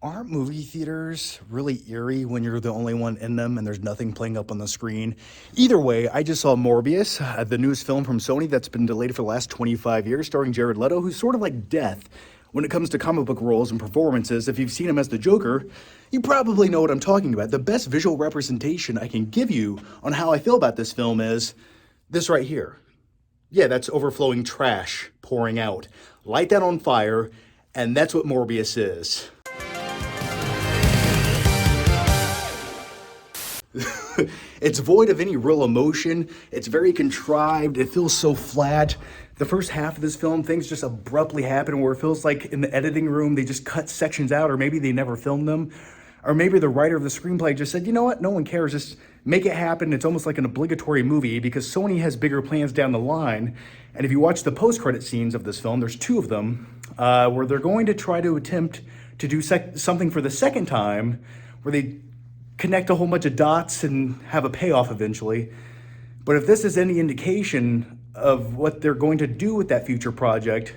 Aren't movie theaters really eerie when you're the only one in them and there's nothing playing up on the screen? Either way, I just saw Morbius, the newest film from Sony that's been delayed for the last 25 years, starring Jared Leto, who's sort of like death when it comes to comic book roles and performances. If you've seen him as the Joker, you probably know what I'm talking about. The best visual representation I can give you on how I feel about this film is this right here. Yeah, that's overflowing trash pouring out. Light that on fire, and that's what Morbius is. It's void of any real emotion. It's very contrived. It feels so flat. The first half of this film, things just abruptly happen where it feels like in the editing room, they just cut sections out, or maybe they never filmed them. Or maybe the writer of the screenplay just said, you know what, no one cares, just make it happen. It's almost like an obligatory movie because Sony has bigger plans down the line. And if you watch the post-credit scenes of this film, there's two of them, where they're going to try to attempt to do something for the second time, where they connect a whole bunch of dots and have a payoff eventually. But if this is any indication of what they're going to do with that future project,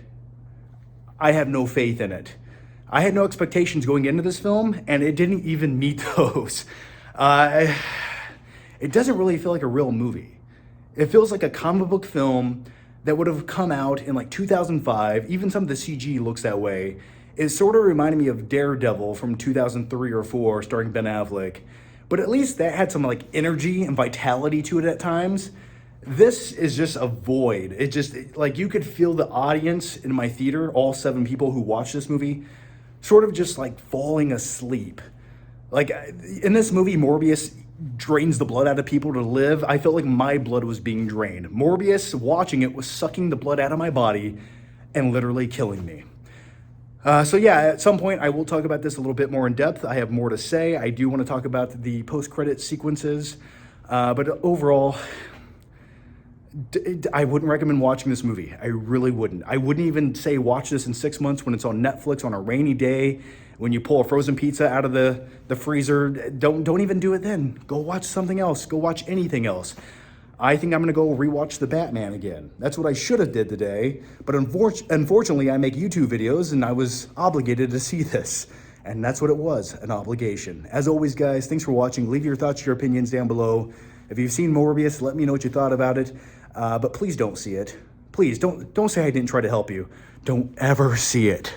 I have no faith in it. I had no expectations going into this film, and it didn't even meet those. It doesn't really feel like a real movie. It feels like a comic book film that would have come out in like 2005. Even some of the CG looks that way. It sort of reminded me of Daredevil from 2003 or 4, starring Ben Affleck. But at least that had some like energy and vitality to it at times. This is just a void. It just, like, you could feel the audience in my theater, all 7 people who watched this movie, sort of just like falling asleep. Like in this movie, Morbius drains the blood out of people to live. I felt like my blood was being drained. Morbius, watching it, was sucking the blood out of my body and literally killing me. So yeah, at some point I will talk about this a little bit more in depth. I have more to say. I do want to talk about the post-credit sequences, but overall, I wouldn't recommend watching this movie. I really wouldn't. I wouldn't even say watch this in 6 months when it's on Netflix on a rainy day, when you pull a frozen pizza out of the freezer. Don't even do it then. Go watch something else. Go watch anything else. I think I'm going to go rewatch The Batman again. That's what I should have did today. But unfortunately, I make YouTube videos, and I was obligated to see this. And that's what it was, an obligation. As always, guys, thanks for watching. Leave your thoughts, your opinions down below. If you've seen Morbius, let me know what you thought about it. But please don't see it. Please, don't say I didn't try to help you. Don't ever see it.